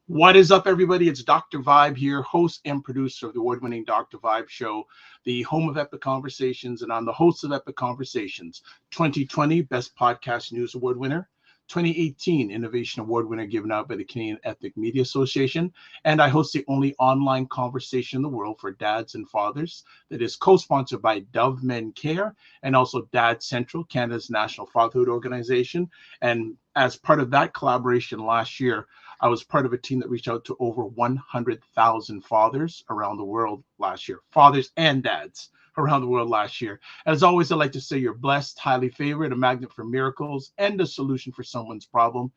What is up, everybody? It's Dr. Vibe here, host and producer of the award-winning Dr. Vibe Show, the home of Epic Conversations, and I'm the host of Epic Conversations. 2020 Best Podcast News Award winner, 2018 Innovation Award winner given out by the Canadian Ethnic Media Association, and I host the only online conversation in the world for dads and fathers that is co-sponsored by Dove Men Care and also Dad Central, Canada's national fatherhood organization. And as part of that collaboration last year, I was part of a team that reached out to over 100,000 fathers around the world last year, fathers and dads around the world last year. As always, I'd like to say you're blessed, highly favored, a magnet for miracles, and a solution for someone's problem.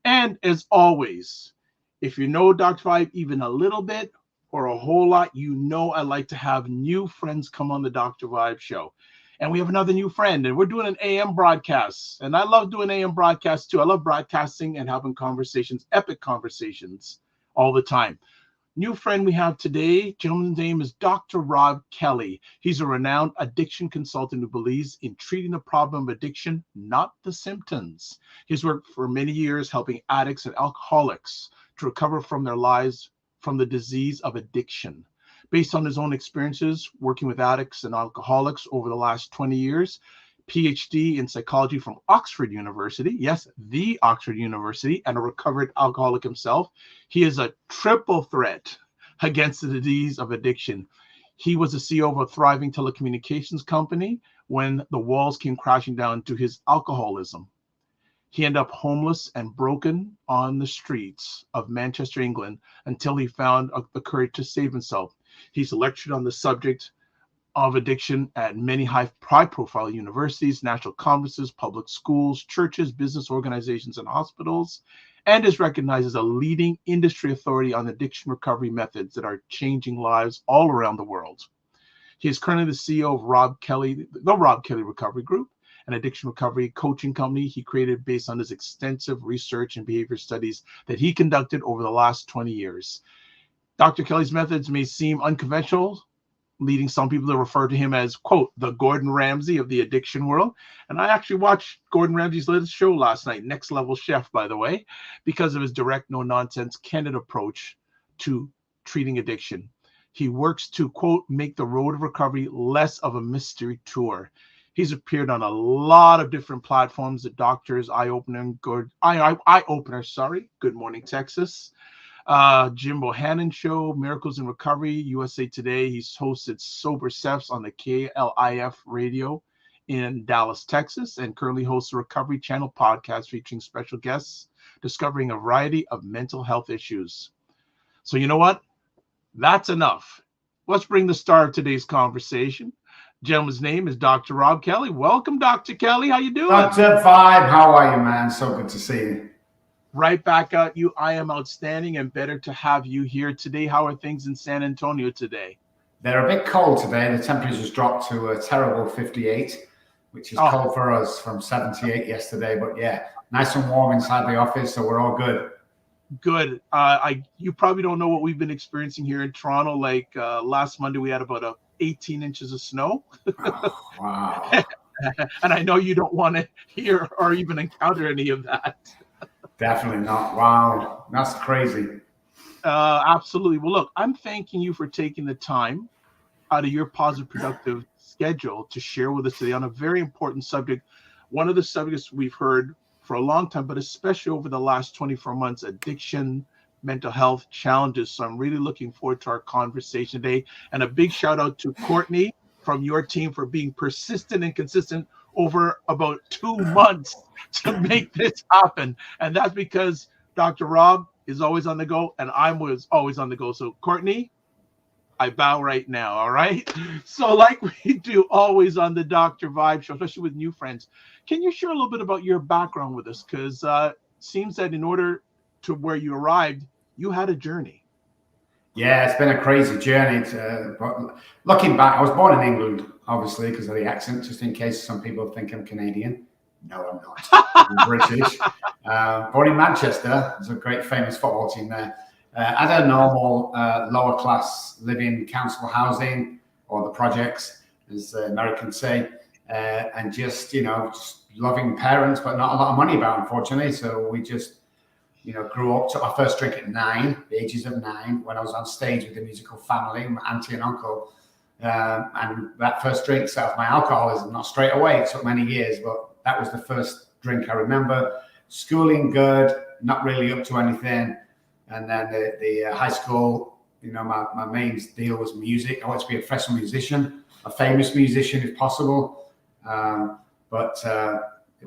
And as always, if you know Dr. Vibe even a little bit or a whole lot, you know I like to have new friends come on the Dr. Vibe Show. And we have another new friend, and we're doing an AM broadcast. And I love doing AM broadcasts too. I love broadcasting and having conversations, epic conversations all the time. New friend we have today, gentleman's name is Dr. Robb Kelly. He's a renowned addiction consultant who believes in treating the problem of addiction, not the symptoms. He's worked for many years helping addicts and alcoholics to recover from their lives from the disease of addiction. Based on his own experiences working with addicts and alcoholics over the last 20 years, PhD in psychology from Oxford University, yes, the Oxford University, and a recovered alcoholic himself, he is a triple threat against the disease of addiction. He was the CEO of a thriving telecommunications company when the walls came crashing down to his alcoholism. He ended up homeless and broken on the streets of Manchester, England, until he found the courage to save himself. He's lectured on the subject of addiction at many high-profile universities, national conferences, public schools, churches, business organizations, and hospitals, and is recognized as a leading industry authority on addiction recovery methods that are changing lives all around the world. He is currently the CEO of the Robb Kelly Recovery Group, an addiction recovery coaching company he created based on his extensive research and behavior studies that he conducted over the last 20 years. Dr. Kelly's methods may seem unconventional, leading some people to refer to him as, quote, the Gordon Ramsay of the addiction world. And I actually watched Gordon Ramsay's latest show last night, Next Level Chef, by the way, because of his direct, no-nonsense, candid approach to treating addiction. He works to, quote, make the road of recovery less of a mystery tour. He's appeared on a lot of different platforms, The Doctors, Eye Opener, Good Morning Texas, Jim Bohannon Show, Miracles in Recovery, USA Today. He's hosted Sober Chefs on the KLIF radio in Dallas, Texas, and currently hosts a Recovery Channel podcast featuring special guests discovering a variety of mental health issues. So you know what? That's enough. Let's bring the star of today's conversation. Gentleman's name is Dr. Robb Kelly. Welcome, Dr. Kelly. How you doing? Dr. Vibe, how are you, man? So good to see you. Right back at you. I am outstanding and better to have you here today. How are things in San Antonio today? They're a bit cold today. The temperature's dropped to a terrible 58, which is cold for us, from 78 yesterday. But yeah, nice and warm inside the office, so we're all good. Good. You probably don't know what we've been experiencing here in Toronto. Like last Monday, we had about 18 inches of snow. Oh, wow. And I know you don't want to hear or even encounter any of that. Definitely not. Wow. That's crazy. Absolutely. Well, look, I'm thanking you for taking the time out of your positive, productive schedule to share with us today on a very important subject. One of the subjects we've heard for a long time, but especially over the last 24 months, addiction, mental health challenges. So I'm really looking forward to our conversation today. And a big shout out to Courtney from your team for being persistent and consistent over about 2 months to make this happen. And that's because Dr. Robb is always on the go and I was always on the go. So Courtney, I bow right now. All right. So like we do always on the Dr. Vibe Show, especially with new friends, can you share a little bit about your background with us? Because it seems that in order to where you arrived, you had a journey. Yeah, it's been a crazy journey. But looking back, I was born in England, obviously, because of the accent, just in case some people think I'm Canadian. No, I'm not. I'm British. Born in Manchester. There's a great famous football team there. I had a normal lower class living, council housing, or the projects, as the Americans say, and just, just loving parents, but not a lot of money about, unfortunately. So we just grew up, took my first drink at 9, the ages of 9, when I was on stage with the musical Family, my auntie and uncle. And that first drink set off my alcoholism, not straight away. It took many years, but that was the first drink I remember. Schooling good, not really up to anything. And then the high school, my main deal was music. I wanted to be a professional musician, a famous musician if possible, but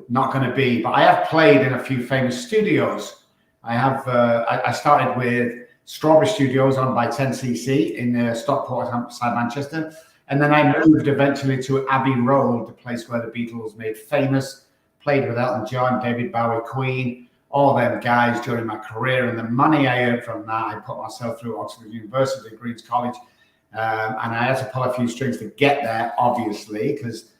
not going to be. But I have played in a few famous studios. I started with Strawberry Studios owned by 10cc in Stockport outside Manchester. And then I moved eventually to Abbey Road, the place where the Beatles made famous, played with Elton John, David Bowie, Queen, all them guys during my career. And the money I earned from that, I put myself through Oxford University, Queen's College. And I had to pull a few strings to get there, obviously, because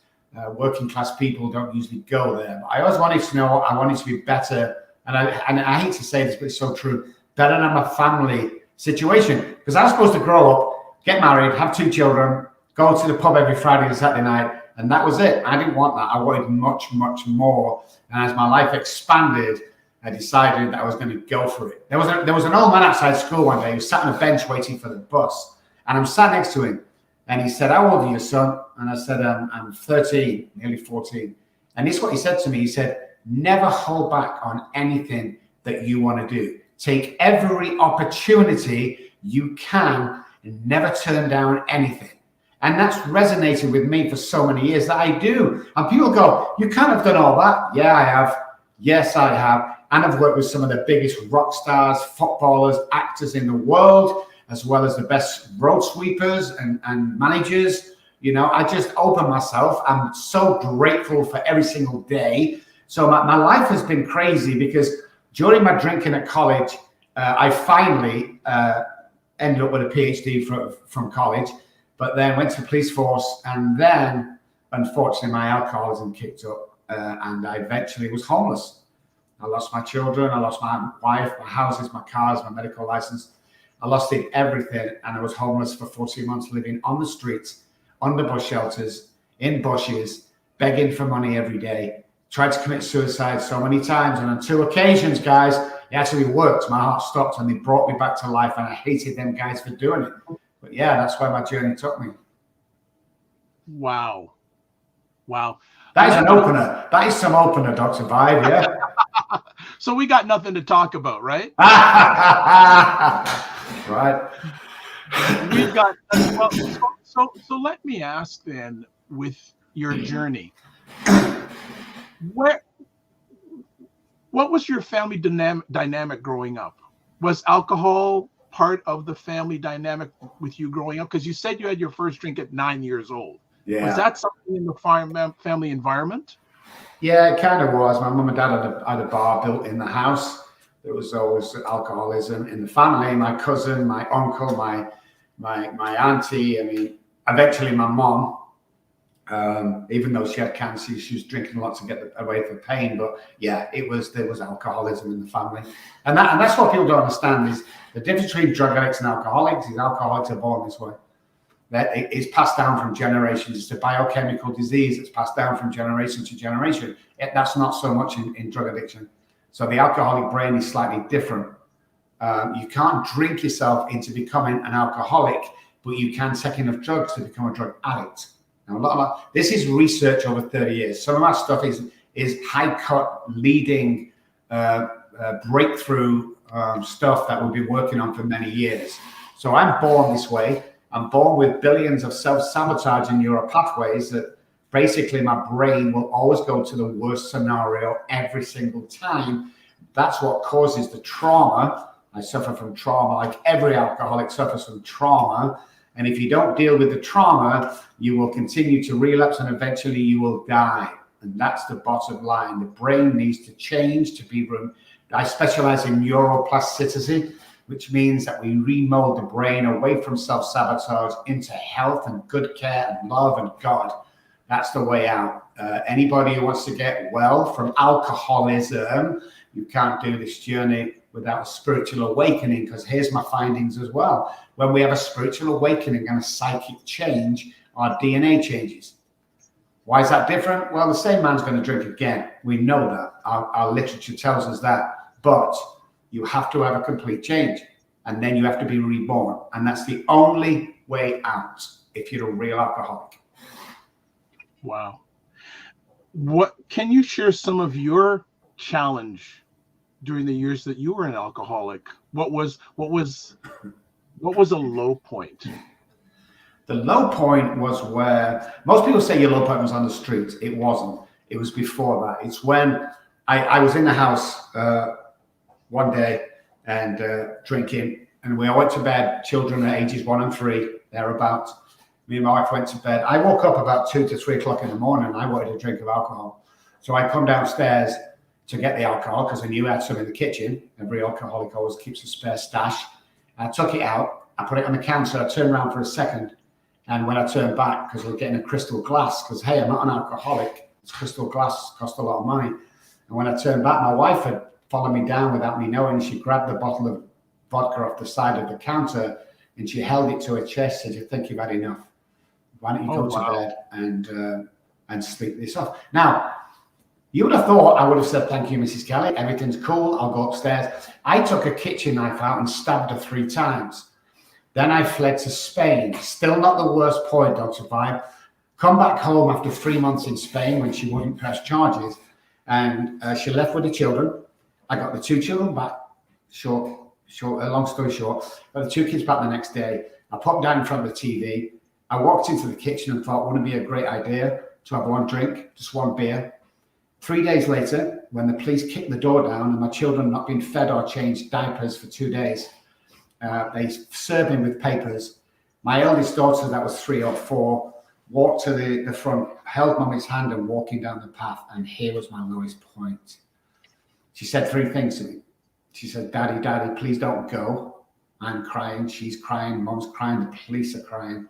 working class people don't usually go there. But I always wanted to know, I wanted to be better. And I hate to say this, but it's so true. Better than my family situation, because I was supposed to grow up, get married, have 2 children, go to the pub every Friday and Saturday night, and that was it. I didn't want that. I wanted much, much more. And as my life expanded, I decided that I was going to go for it. There was an old man outside school one day who sat on a bench waiting for the bus, and I'm sat next to him, and he said, "How old are you, son?" And I said, "I'm 13, nearly 14." And this is what he said to me. He said, "Never hold back on anything that you want to do. Take every opportunity you can and never turn down anything." And that's resonated with me for so many years that I do. And people go, "You can't have done all that." Yeah, I have. Yes, I have. And I've worked with some of the biggest rock stars, footballers, actors in the world, as well as the best road sweepers and managers. I just open myself. I'm so grateful for every single day. So my life has been crazy because during my drinking at college, I finally ended up with a PhD from college, but then went to the police force, and then unfortunately my alcoholism kicked up, and I eventually was homeless. I lost my children, I lost my wife, my houses, my cars, my medical license. I lost everything, and I was homeless for 14 months, living on the streets, under bus shelters, in bushes, begging for money every day. Tried to commit suicide so many times, and on 2 occasions, guys, it actually worked. My heart stopped, and they brought me back to life, and I hated them guys for doing it. But yeah, that's where my journey took me. Wow. That is an opener. That is some opener, Dr. Vibe, yeah? So we got nothing to talk about, right? Right. We've got, so let me ask then, with your journey, what was your family dynamic growing up? Was alcohol part of the family dynamic with you growing up? Because you said you had your first drink at 9 years old. Yeah. Was that something in the family environment? Yeah, it kind of was. My mum and dad had a bar built in the house. There was always alcoholism in the family. My cousin, my uncle, my auntie. I mean, eventually my mom, even though she had cancer, she was drinking a lot to get away from pain. But yeah, there was alcoholism in the family, and that's what people don't understand is the difference between drug addicts and alcoholics. Is alcoholics are born this way. That it's passed down from generations. It's a biochemical disease. It's passed down from generation to generation. That's not so much in drug addiction. So the alcoholic brain is slightly different. You can't drink yourself into becoming an alcoholic, but you can take enough drugs to become a drug addict. Now, this is research over 30 years. Some of our stuff is high-cut, leading, breakthrough stuff that we've been working on for many years. So I'm born this way. I'm born with billions of self-sabotaging neural pathways that basically my brain will always go to the worst scenario every single time. That's what causes the trauma. I suffer from trauma, like every alcoholic suffers from trauma. And if you don't deal with the trauma, you will continue to relapse and eventually you will die. And that's the bottom line. The brain needs to change to be room. I specialize in neuroplasticity, which means that we remold the brain away from self-sabotage into health and good care and love and God. That's the way out. Anybody who wants to get well from alcoholism, you can't do this journey without a spiritual awakening, because here's my findings as well. When we have a spiritual awakening and a psychic change, our DNA changes. Why is that different? Well, the same man's going to drink again. We know that. Our literature tells us that. But You have to have a complete change, and then you have to be reborn. And that's the only way out if you're a real alcoholic. Wow. What can you share some of your challenge during the years that you were an alcoholic? What was a low point? The low point was where most people say your low point was on the streets. It wasn't. It was before that. It's when I was in the house one day and drinking, and we all went to bed, children at ages 1 and 3, thereabouts. Me and my wife went to bed. I woke up about 2 to 3 o'clock in the morning, and I wanted a drink of alcohol. So I come downstairs to get the alcohol because I knew I had some in the kitchen. Every alcoholic always keeps a spare stash. I took it out, I put it on the counter, I turned around for a second, and when I turned back, because I was getting a crystal glass, because hey, I'm not an alcoholic, it's crystal glass, cost a lot of money. And when I turned back, my wife had followed me down without me knowing. She grabbed the bottle of vodka off the side of the counter and she held it to her chest and said, "You think you've had enough? Why don't you go to bed and sleep this off?" Now, you would have thought I would have said, "Thank you, Mrs. Kelly. Everything's cool. I'll go upstairs." I took a kitchen knife out and stabbed her 3 times. Then I fled to Spain. Still not the worst point, Dr. Vibe. Come back home after 3 months in Spain when she wouldn't press charges. And she left with the children. I got the 2 children back. Long story short, got the 2 kids back the next day. I put them down in front of the TV. I walked into the kitchen and thought, wouldn't it be a great idea to have 1 drink, just 1 beer? 3 days later, when the police kicked the door down and my children not been fed or changed diapers for 2 days, they served me with papers. My eldest daughter, that was 3 or 4, walked to the front, held Mummy's hand and walking down the path, and here was my lowest point. She said 3 things to me. She said, Daddy, please don't go. I'm crying, she's crying, Mum's crying, the police are crying.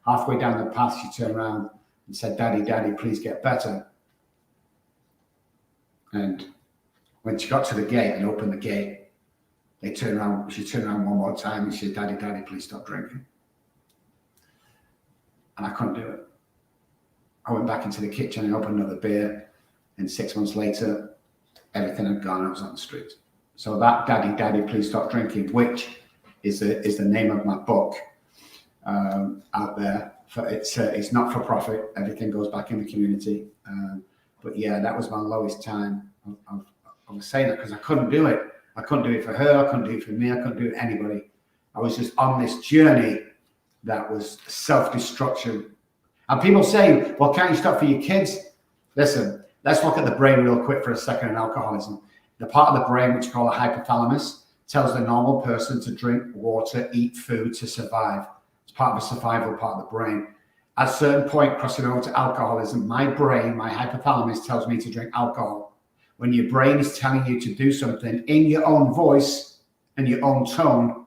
Halfway down the path, she turned around and said, Daddy, please get better. And when she got to the gate and opened the gate, she turned around 1 more time and she said, Daddy, please stop drinking. And I couldn't do it. I went back into the kitchen and opened another beer. And 6 months later, everything had gone. I was on the street. So that Daddy, please stop drinking, which is the name of my book out there. It's not for profit. Everything goes back in the community. But yeah, that was my lowest time. I was saying that because I couldn't do it. I couldn't do it for her. I couldn't do it for me. I couldn't do it for anybody. I was just on this journey that was self-destruction. And people say, well, can't you stop for your kids? Listen, let's look at the brain real quick for a second in alcoholism. The part of the brain which is called the hypothalamus tells the normal person to drink water, eat food to survive. It's part of the survival part of the brain. At a certain point, crossing over to alcoholism, my brain, my hypothalamus tells me to drink alcohol. When your brain is telling you to do something in your own voice and your own tone,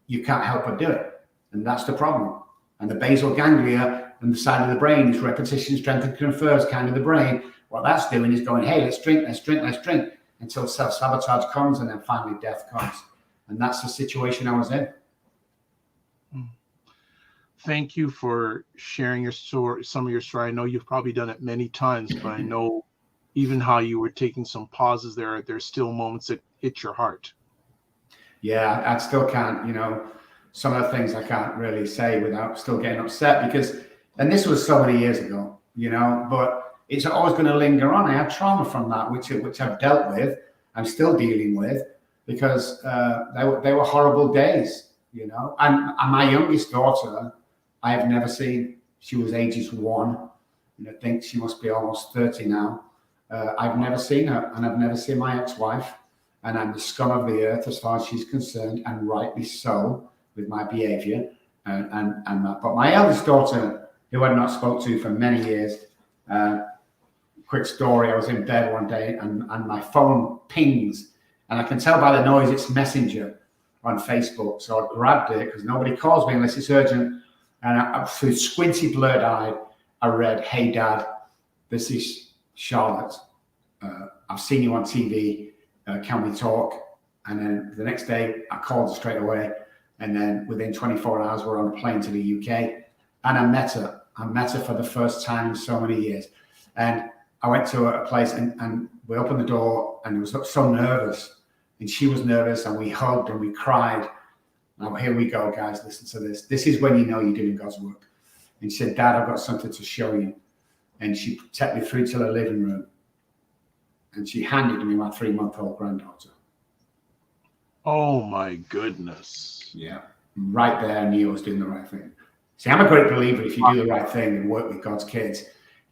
you can't help but do it. And that's the problem. And the basal ganglia and the side of the brain is repetition, strength, and confers kind of the brain. What that's doing is going, hey, let's drink, until self-sabotage comes and then finally death comes. And that's the situation I was in. Thank you for sharing your story, some of your story. I know you've probably done it many times, but I know even how you were taking some pauses there. There's still moments that hit your heart. Yeah, I still can't, some of the things I can't really say without still getting upset because, and this was so many years ago, but it's always going to linger on. I had trauma from that, which I've dealt with. I'm still dealing with because they were horrible days, And my youngest daughter, I have never seen. She was ages 1, and I think she must be almost 30 now. I've never seen her, and I've never seen my ex-wife, and I'm the scum of the earth as far as she's concerned, and rightly so with my behaviour and that. But my eldest daughter, who I'd not spoke to for many years, quick story, I was in bed one day and my phone pings, and I can tell by the noise it's Messenger on Facebook. So I grabbed it because nobody calls me unless it's urgent. And through squinty, blurred eyed, I read, "Hey, Dad, this is Charlotte. I've seen you on TV. Can we talk?" And then the next day, I called her straight away. And then within 24 hours, we're on a plane to the UK. And I met her. I met her for the first time in so many years. And I went to a place and we opened the door and I was so nervous. And she was nervous, and we hugged and we cried. Now, here we go, guys. Listen to this. This is when you know you're doing God's work. And she said, Dad, I've got something to show you. And she took me through to the living room. And she handed me my 3-month-old granddaughter. Oh, my goodness. Yeah. Right there, I knew I was doing the right thing. See, I'm a great believer if you do the right thing and work with God's kids,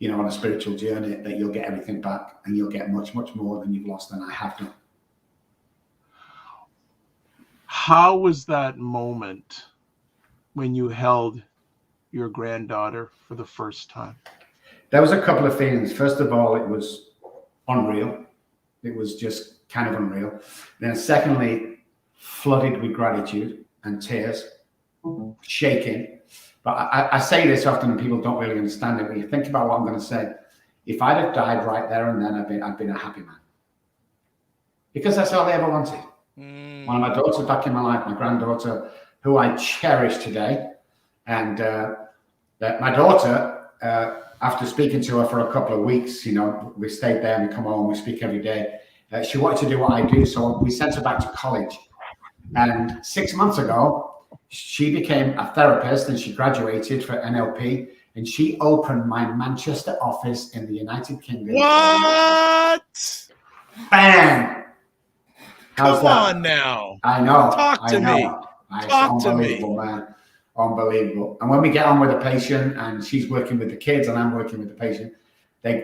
on a spiritual journey, that you'll get everything back, and you'll get much, much more than you've lost, than I have done. How was that moment when you held your granddaughter for the first time? There was a couple of things. First of all, it was unreal. It was just kind of unreal. Then secondly, flooded with gratitude and tears, shaking. But I say this often and people don't really understand it. When you think about what I'm going to say, if I'd have died right there and then, I'd been a happy man. Because that's all I ever wanted. One of my daughters back in my life, my granddaughter, who I cherish today. And my daughter, after speaking to her for a couple of weeks, we stayed there and we come home, we speak every day. She wanted to do what I do, so we sent her back to college. And 6 months ago, she became a therapist and she graduated for NLP, and she opened my Manchester office in the United Kingdom. What? Bam! Come on now. I know. Talk to me. Talk to me. Man. Unbelievable. And when we get on with a patient and she's working with the kids and I'm working with the patient,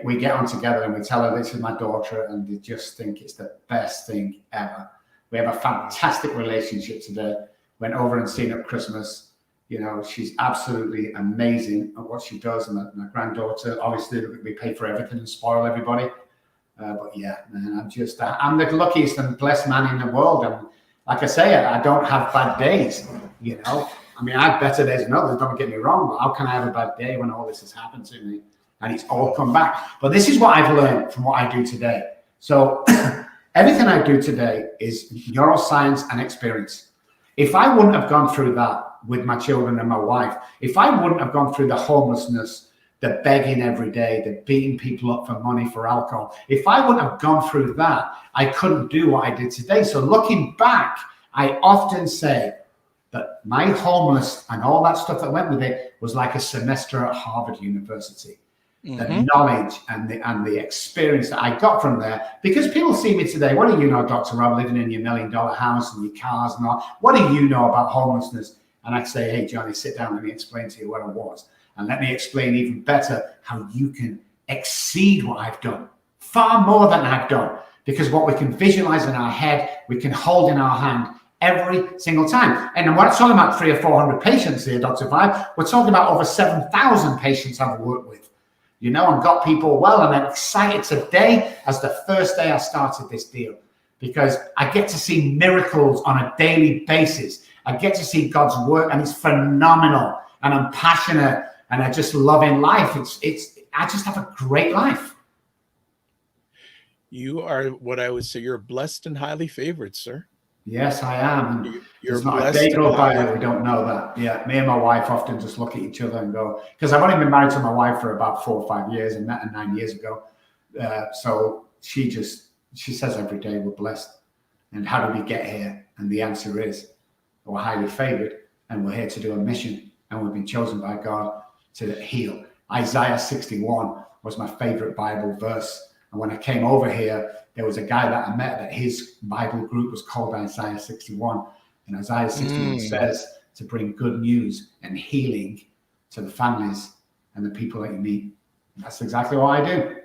we get on together and we tell her this is my daughter, and they just think it's the best thing ever. We have a fantastic relationship today. Went over and seen her at Christmas. She's absolutely amazing at what she does. And my granddaughter, obviously, we pay for everything and spoil everybody. But yeah, man, I'm the luckiest and blessed man in the world. And like I say, I don't have bad days, I mean, I have better days than others, don't get me wrong, but how can I have a bad day when all this has happened to me? And it's all come back. But this is what I've learned from what I do today. So everything I do today is neuroscience and experience. If I wouldn't have gone through that with my children and my wife, if I wouldn't have gone through the homelessness, the begging every day, the beating people up for money, for alcohol, if I wouldn't have gone through that, I couldn't do what I did today. So looking back, I often say that my homeless and all that stuff that went with it was like a semester at Harvard University. The knowledge and the experience that I got from there, because people see me today. What do you know, Dr. Robb, living in your $1 million house and your cars and all? What do you know about homelessness? And I say, hey, Johnny, sit down. Let me explain to you what I was. And let me explain even better how you can exceed what I've done, far more than I've done. Because what we can visualize in our head, we can hold in our hand every single time. And we're not talking about 300 or 400 patients here, Dr. Vibe. We're talking about over 7,000 patients I've worked with. And got people well. And I'm excited today as the first day I started this deal, because I get to see miracles on a daily basis. I get to see God's work, and it's phenomenal. And I'm passionate, and I just love in life. I just have a great life. You are what I would say. You're blessed and highly favored, sir. Yes, I am. You're not blessed. A day go by that we don't know that. Yeah, me and my wife often just look at each other and go, because I've only been married to my wife for about 4 or 5 years, and met her 9 years ago. So she says every day we're blessed. And how did we get here? And the answer is we're highly favored, and we're here to do a mission, and we've been chosen by God to heal. Isaiah 61 was my favorite Bible verse. And when I came over here, there was a guy that I met that his Bible group was called Isaiah 61. And Isaiah 61 says to bring good news and healing to the families and the people that you meet. And that's exactly what I do.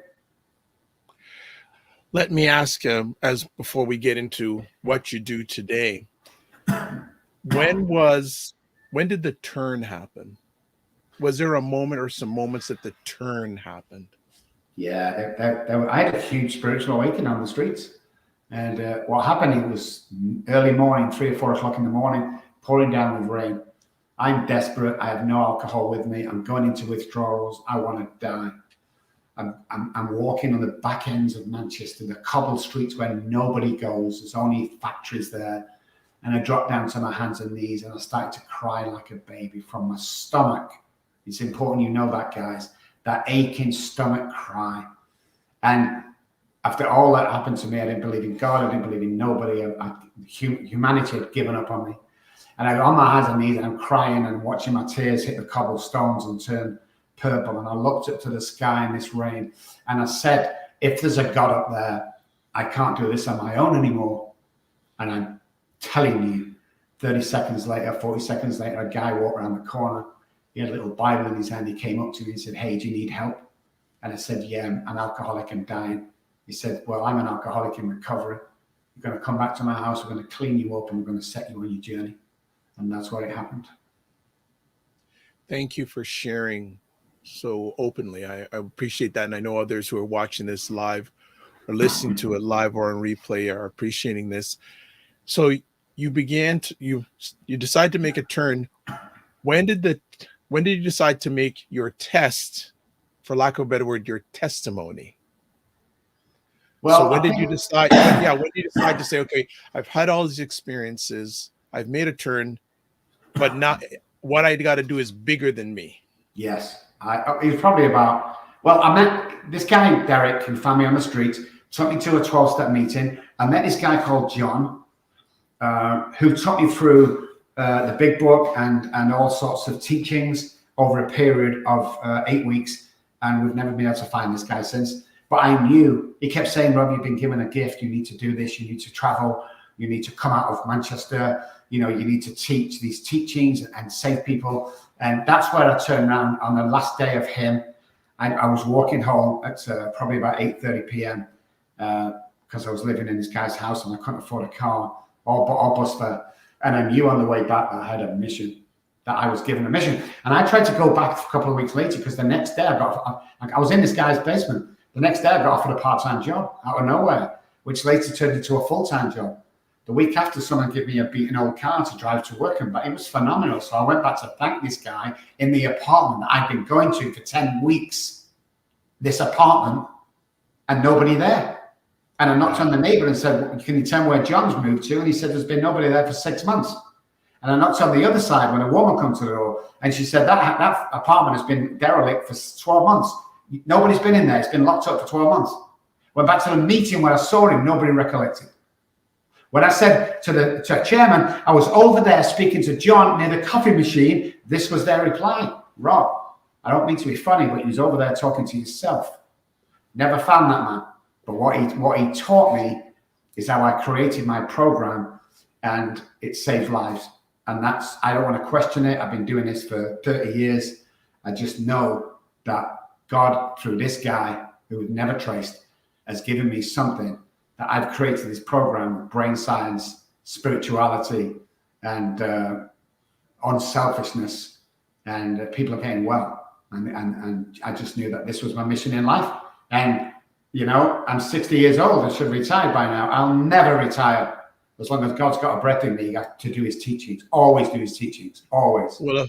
Let me ask, as before we get into what you do today, when did the turn happen? Was there a moment or some moments that the turn happened? Yeah, I had a huge spiritual awakening on the streets. And what happened, it was early morning, 3 or 4 o'clock in the morning, pouring down with rain. I'm desperate. I have no alcohol with me. I'm going into withdrawals. I want to die. I'm walking on the back ends of Manchester, the cobbled streets where nobody goes. There's only factories there. And I dropped down to my hands and knees, and I started to cry like a baby from my stomach. It's important you know that, guys. That aching stomach cry. And after all that happened to me, I didn't believe in God. I didn't believe in nobody. Humanity had given up on me. And I got on my hands and knees and I'm crying and watching my tears hit the cobblestones and turn purple. And I looked up to the sky in this rain and I said, if there's a God up there, I can't do this on my own anymore. And I'm telling you, 30 seconds later, 40 seconds later, a guy walked around the corner. He had a little Bible in his hand. He came up to me and said, hey, do you need help? And I said, yeah, I'm an alcoholic and dying. He said, well, I'm an alcoholic in recovery. You're going to come back to my house. We're going to clean you up and we're going to set you on your journey. And that's what it happened. Thank you for sharing so openly. I appreciate that. And I know others who are watching this live or listening to it live or on replay are appreciating this. So you began to, you decide to make a turn. When did you decide to make your test, for lack of a better word, your testimony? Well, so when did you decide? When did you decide to say, okay, I've had all these experiences, I've made a turn, but not what I got to do is bigger than me? Yes, it was probably about. Well, I met this guy Derek who found me on the street, took me to a 12-step meeting. I met this guy called John, who took me through the big book and all sorts of teachings over a period of 8 weeks, and we've never been able to find this guy since. But I knew, he kept saying, Rob, you've been given a gift. You need to do this. You need to travel. You need to come out of Manchester. You need to teach these teachings and save people. And that's where I turned around on the last day of him. I was walking home at probably about 8:30 p.m. Because I was living in this guy's house and I couldn't afford a car or bus fare. And I knew on the way back that I had a mission, that I was given a mission. And I tried to go back a couple of weeks later because the next day I was in this guy's basement. The next day I got offered a part-time job out of nowhere, which later turned into a full-time job. The week after, someone gave me a beaten old car to drive to work, but it was phenomenal. So I went back to thank this guy in the apartment that I'd been going to for 10 weeks, this apartment, and nobody there. And I knocked on the neighbor and said, well, can you tell me where John's moved to? And he said, there's been nobody there for 6 months. And I knocked on the other side when a woman comes to the door and she said, that apartment has been derelict for 12 months. Nobody's been in there. It's been locked up for 12 months. Went back to the meeting where I saw him. Nobody recollected. When I said to the chairman, I was over there speaking to John near the coffee machine, this was their reply. Rob, I don't mean to be funny, but he was over there talking to yourself. Never found that man. But what he taught me is how I created my program, and it saved lives. And I don't want to question it. I've been doing this for 30 years. I just know that God, through this guy who we've never traced, has given me something that I've created this program, brain science, spirituality, and unselfishness, and people are getting well. And I just knew that this was my mission in life. And, I'm 60 years old. I should have retired by now. I'll never retire. As long as God's got a breath in me, you got to do his teachings. Always do his teachings. Always. Well,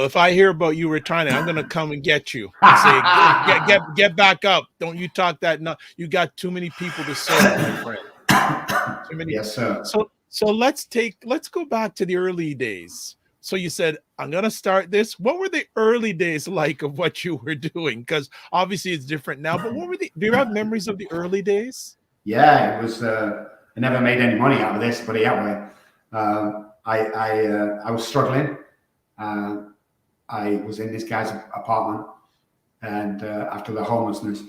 if I hear about you retiring, I'm going to come and get you and say, get back up. Don't you talk that. No, you got too many people to serve, my friend. Too many. Yes, sir. So let's go back to the early days. So you said, I'm going to start this. What were the early days like of what you were doing? Because obviously it's different now, but do you have memories of the early days? Yeah, it was, I never made any money out of this, but yeah, I was struggling. I was in this guy's apartment and after the homelessness,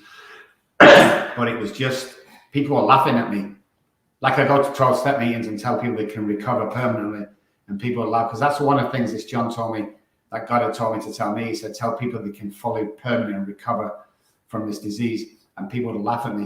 but it was just, people were laughing at me. Like I go to 12-step meetings and tell people they can recover permanently, and people will laugh, because that's one of the things this John told me, that God had told me to tell me. He said, tell people they can fully permanently recover from this disease, and people would laugh at me.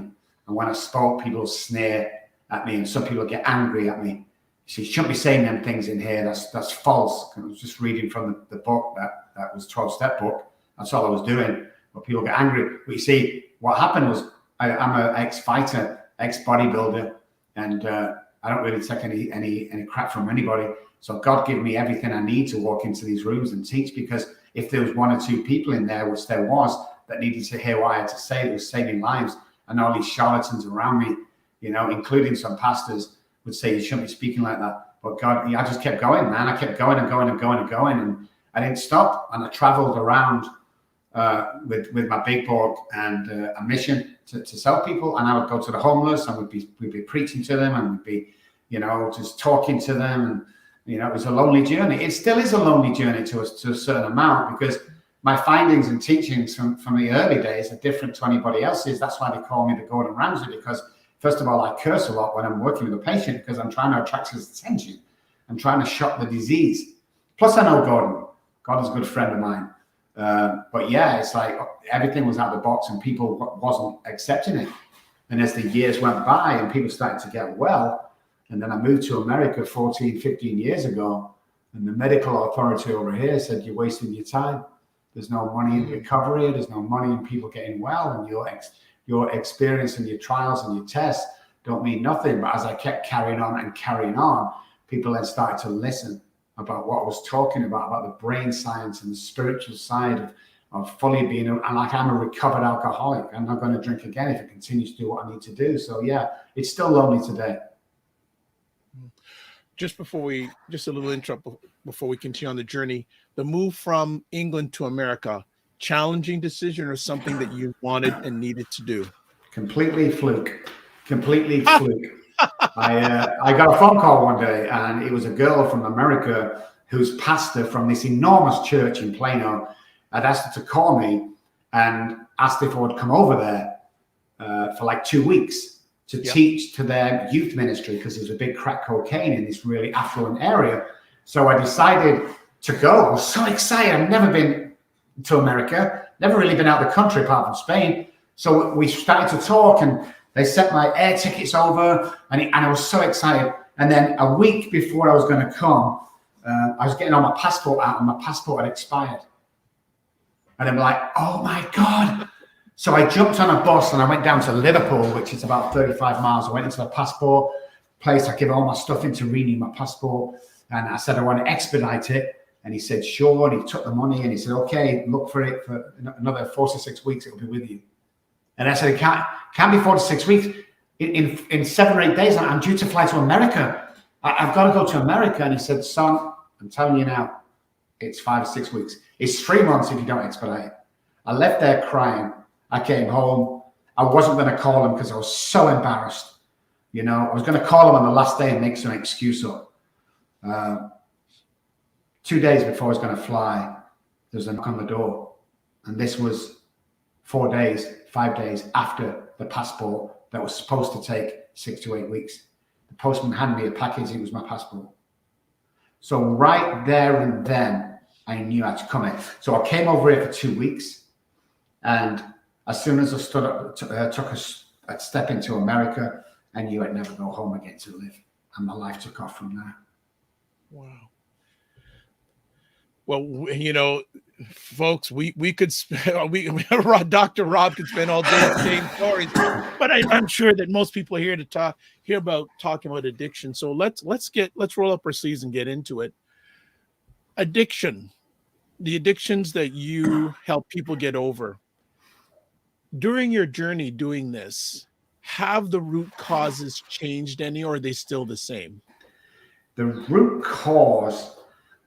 And when I spoke, people would sneer at me, and some people get angry at me. You shouldn't be saying them things in here. That's false. I was just reading from the book that was 12-step book. That's all I was doing. But people get angry. But you see, what happened was I'm an ex-fighter, ex-bodybuilder, and I don't really take any crap from anybody. So God gave me everything I need to walk into these rooms and teach, because if there was one or two people in there, which there was, that needed to hear what I had to say, it was saving lives. And all these charlatans around me, including some pastors, would say, you shouldn't be speaking like that. But God, I just kept going, man. I kept going and going and going and going. And I didn't stop. And I traveled around with my big book and a mission to help people. And I would go to the homeless, and we'd be preaching to them, and we'd be, just talking to them. And, it was a lonely journey. It still is a lonely journey to a certain amount, because my findings and teachings from the early days are different to anybody else's. That's why they call me the Gordon Ramsay, because first of all, I curse a lot when I'm working with a patient, because I'm trying to attract his attention. I'm trying to shock the disease. Plus, I know Gordon. Gordon's a good friend of mine. But yeah, it's like everything was out of the box and people wasn't accepting it. And as the years went by and people started to get well, and then I moved to America 14, 15 years ago, and the medical authority over here said, you're wasting your time. There's no money in recovery. There's no money in people getting well. And your experience and your trials and your tests don't mean nothing. But as I kept carrying on, people then started to listen about what I was talking about the brain science and the spiritual side of fully being, and like, I'm a recovered alcoholic. I'm not going to drink again if I continue to do what I need to do. So yeah, it's still lonely today. Just a little intro before we continue on the journey, the move from England to America, challenging decision or something that you wanted and needed to do? Completely fluke. I got a phone call one day, and it was a girl from America whose pastor from this enormous church in Plano had asked her to call me and asked if I would come over there for like 2 weeks to teach to their youth ministry, because there's a big crack cocaine in this really affluent area. So I decided to go. I was so excited. I've never been to America, never really been out of the country apart from Spain. So we started to talk, and they sent my air tickets over, and I was so excited. And then a week before I was going to come, I was getting all my passport out, and my passport had expired. And I'm like, oh my God. So I jumped on a bus and I went down to Liverpool, which is about 35 miles. I went into the passport place. I gave all my stuff in to renew my passport. And I said, I want to expedite it. And he said, sure. And he took the money and he said, okay, look for it for another 4 to 6 weeks. It'll be with you. And I said, it can't be 4 to 6 weeks. In 7 or 8 days, I'm due to fly to America. I've got to go to America. And he said, son, I'm telling you now, it's 5 or 6 weeks. It's 3 months if you don't expedite it. I left there crying. I came home. I wasn't going to call him because I was so embarrassed. I was going to call him on the last day and make some excuse up. 2 days before I was going to fly, there was a knock on the door. And this was 5 days after the passport that was supposed to take 6 to 8 weeks. The postman handed me a package. It was my passport. So right there and then, I knew I had to come in. So I came over here for 2 weeks. And as soon as I stood up, took a step into America, I knew I'd never go home again to live. And my life took off from there. Wow. Well, folks, we could Dr. Robb could spend all day saying stories, but I'm sure that most people are here to talking about addiction. So let's roll up our sleeves and get into it. Addiction, the addictions that you help people get over. During your journey doing this, have the root causes changed any, or are they still the same? The root cause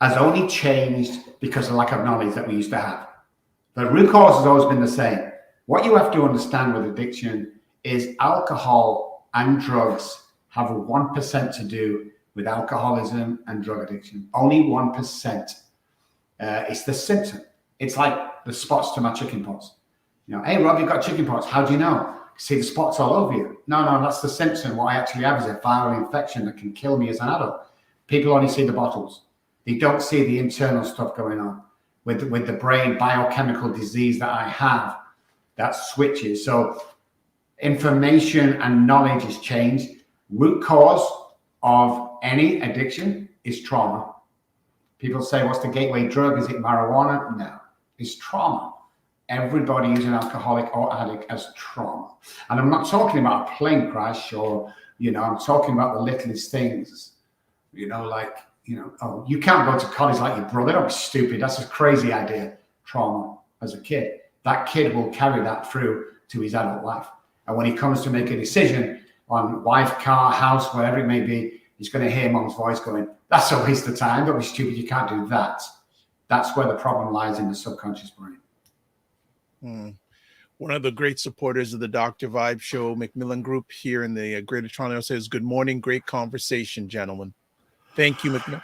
has only changed because of the lack of knowledge that we used to have. The root cause has always been the same. What you have to understand with addiction is alcohol and drugs have 1% to do with alcoholism and drug addiction. Only 1%. It's the symptom. It's like the spots to my chicken pox. Hey, Rob, you've got chicken pox. How do you know? See the spots all over you. No, that's the symptom. What I actually have is a viral infection that can kill me as an adult. People only see the bottles. They don't see the internal stuff going on with the brain biochemical disease that I have that switches. So information and knowledge has changed. Root cause of any addiction is trauma. People say, what's the gateway drug? Is it marijuana? No, it's trauma. Everybody who's an alcoholic or addict has trauma. And I'm not talking about a plane crash or, I'm talking about the littlest things, oh, you can't go to college like your brother. Don't be stupid. That's a crazy idea. Trauma as a kid. That kid will carry that through to his adult life. And when he comes to make a decision on wife, car, house, whatever it may be, he's going to hear mom's voice going, that's a waste of time. Don't be stupid. You can't do that. That's where the problem lies, in the subconscious brain. Hmm. One of the great supporters of the Dr. Vibe Show, Macmillan Group here in the Greater Toronto, says, "Good morning, great conversation, gentlemen." Thank you, Macmillan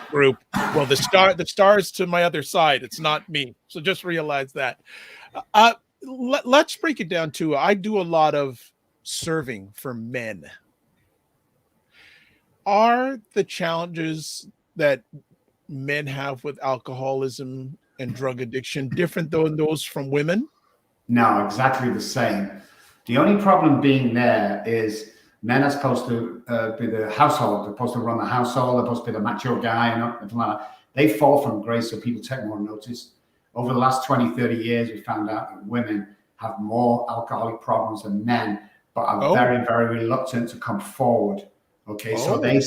Group. Well, the star's to my other side. It's not me. So just realize that. Let's break it down too. I do a lot of serving for men. Are the challenges that men have with alcoholism and drug addiction different than those from women? No, exactly the same. The only problem being there is men are supposed to be the household. They're supposed to run the household. They're supposed to be the macho guy and everything like that. They fall from grace, so people take more notice. Over the last 20, 30 years, we found out that women have more alcoholic problems than men, but are very, very reluctant to come forward. Okay, so they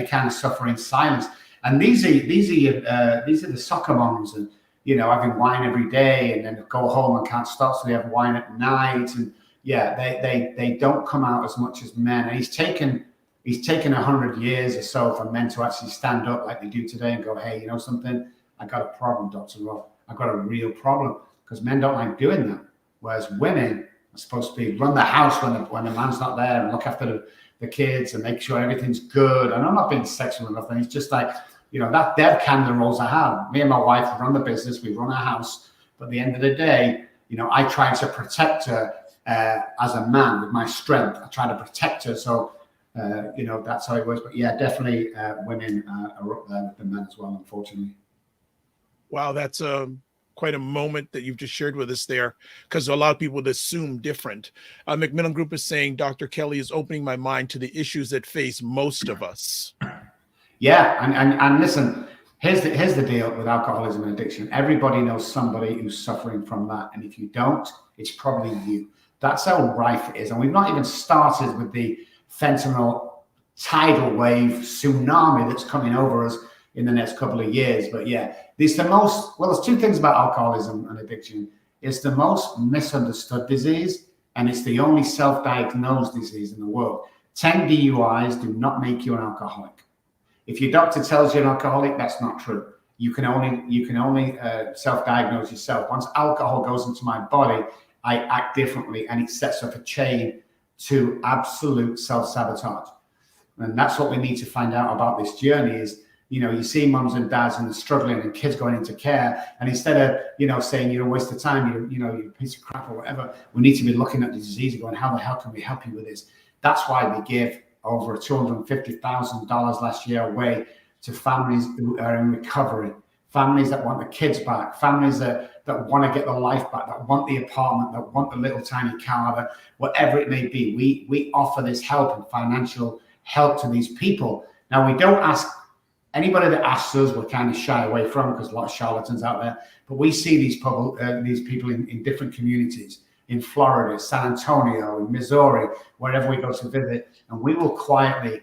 kind of suffer in silence. And these are the soccer moms and having wine every day and then go home and can't stop, so they have wine at night. And they don't come out as much as men. And he's taken 100 years or so for men to actually stand up like they do today and go, "Hey, you know something? I got a problem, Dr. Robb. I got a real problem," because men don't like doing that. Whereas women are supposed to run the house when the man's not there and look after the kids and make sure everything's good. And I'm not being sexual or nothing. It's just like, they're kind of the roles I have. Me and my wife run the business, we run our house. But at the end of the day, I try to protect her as a man with my strength. I try to protect her. So, that's how it works. But yeah, definitely women are up there with the men as well, unfortunately. Wow, that's quite a moment that you've just shared with us there, because a lot of people would assume different. Macmillan Group is saying, "Dr. Kelly is opening my mind to the issues that face most of us." Yeah, and listen, here's the deal with alcoholism and addiction. Everybody knows somebody who's suffering from that, and if you don't, it's probably you. That's how rife it is, and we've not even started with the fentanyl tidal wave tsunami that's coming over us in the next couple of years. But yeah, there's two things about alcoholism and addiction. It's the most misunderstood disease, and it's the only self-diagnosed disease in the world. 10 DUIs do not make you an alcoholic. If your doctor tells you an alcoholic, that's not true. You can only self-diagnose yourself. Once alcohol goes into my body, I act differently, and it sets up a chain to absolute self-sabotage. And that's what we need to find out about this journey is, you see mums and dads and they're struggling and kids going into care. And instead of, saying you're a waste of time, you're a piece of crap or whatever, we need to be looking at the disease and going, how the hell can we help you with this? That's why we give over $250,000 last year away to families who are in recovery, families that want the kids back, families that want to get their life back, that want the apartment, that want the little tiny car, that whatever it may be. We offer this help and financial help to these people. Now, we don't ask anybody that asks us, we're kind of shy away from, because a lot of charlatans out there. But we see these people in different communities, in Florida, San Antonio, in Missouri, wherever we go to visit, and we will quietly,